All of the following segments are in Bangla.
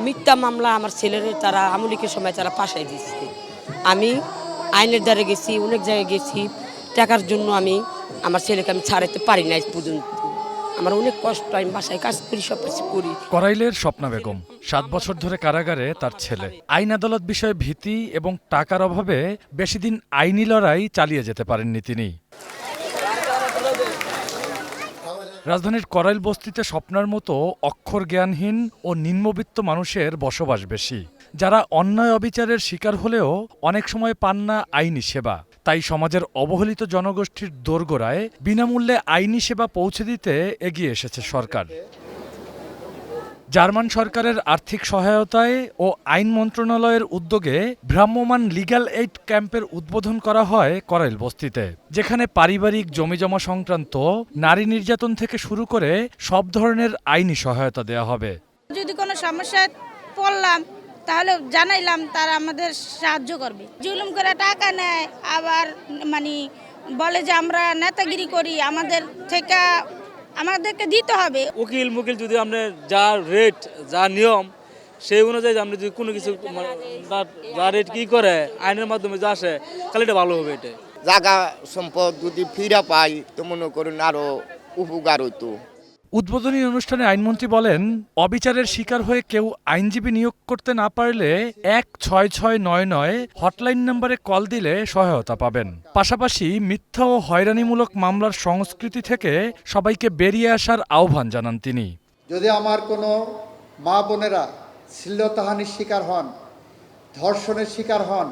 মিথ্যা মামলা আমার ছেলের তারা আমলিকের সময় তারা পাশায় দিচ্ছে। আমি আইনের দ্বারে গেছি, অনেক জায়গায় গেছি, টাকার জন্য আমি আমার ছেলেকে আমি ছাড়াইতে পারি না আজ পর্যন্ত। আমার অনেক কষ্ট, আমি বাসায় কাজ করি, সব কিছু করি। করাইলের স্বপ্না বেগম 7 বছর ধরে কারাগারে তার ছেলে। আইন আদালত বিষয়ে ভীতি এবং টাকার অভাবে বেশি দিন আইনি লড়াই চালিয়ে যেতে পারেননি তিনি। রাজধানীর করাইল বস্তিতে স্বপ্নার মতো অক্ষর জ্ঞানহীন ও নিম্নবিত্ত মানুষের বসবাস বেশি, যারা অন্যায় অবিচারের শিকার হলেও অনেক সময় পান না আইনি সেবা। তাই সমাজের অবহেলিত জনগোষ্ঠীর দোরগোড়ায় বিনামূল্যে আইনি সেবা পৌঁছে দিতে এগিয়ে এসেছে সরকার। জার্মান সরকারের আর্থিক সহায়তায় ও আইন মন্ত্রণালয়ের উদ্যোগে ভ্রাম্যমাণ লিগ্যাল এইড ক্যাম্পের উদ্বোধন করা হয় করাইল বস্তিতে, যেখানে পারিবারিক জমিজমা সংক্রান্ত, নারী নির্যাতন থেকে শুরু করে সব ধরনের আইনি সহায়তা দেওয়া হবে। যদি কোনো সমস্যায় পড়লাম তাহলে জানাইলাম, তারা আমাদের সাহায্য করবে। জুলুম করে টাকা নেয়, আবার মানে বলে যে আমরা নেতাগিরি করি, আমাদেরকে দিতে হবে। উকিল মুকিল যদি আমরা যা রেট, যা নিয়ম, সেই অনুযায়ী আমরা যদি কোনো কিছু যা রেট কি করে আইনের মাধ্যমে যা আসে, তাহলে এটা ভালো হবে। এটা জায়গা সম্পদ যদি ফিরা পাই তো মনে করুন আরো উপকার হইতো। উদ্বোধনী অনুষ্ঠানে আইনমন্ত্রী বলেন, অবিচারের শিকার হয়ে কেউ আইনজীবী নিয়োগ করতে না পারলে 16699 হটলাইন নম্বরে কল দিলে সহায়তা পাবেন। পাশাপাশি মিথ্যা ও হয়রানিমূলক মামলার সংস্কৃতি থেকে সবাইকে বেরিয়ে আসার আহ্বান জানান তিনি। যদি আমার কোনো মা বোনেরা শ্লীলতাহানির শিকার হন, ধর্ষণের শিকার হন,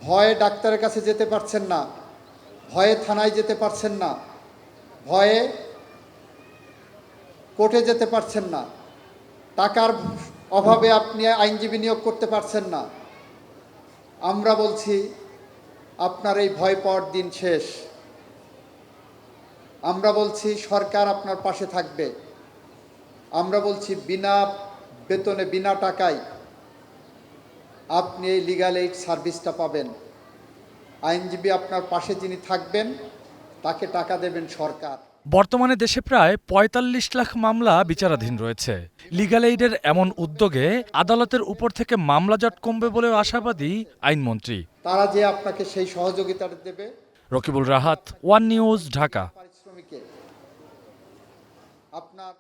ভয়ে ডাক্তারের কাছে যেতে পারছেন না, ভয়ে থানায় যেতে পারছেন না, ভয়ে কোর্টে যেতে পারছেন না, টাকার অভাবে আপনি আইনজীবী নিয়োগ করতে পারছেন না, আমরা বলছি আপনার এই ভয় পাওয়ার দিন শেষ। আমরা বলছি সরকার আপনার পাশে থাকবে। আমরা বলছি বিনা বেতনে, বিনা টাকায় আপনি এই লিগ্যাল এইড সার্ভিসটা পাবেন। আইনজীবী আপনার পাশে যিনি থাকবেন তাকে টাকা দেবেন সরকার। বর্তমানে দেশে প্রায় ৪৫ লাখ মামলা বিচারাধীন রয়েছে। লিগ্যাল এইডের এমন উদ্যোগে আদালতের উপর থেকে মামলা জট কমবে বলেও আশাবাদী আইনমন্ত্রী। তারা যে আপনাকে সেই সহযোগিতাটা দেবে। Rakibul Rahat, One News, Dhaka. পারিশ্রমিকে আপনার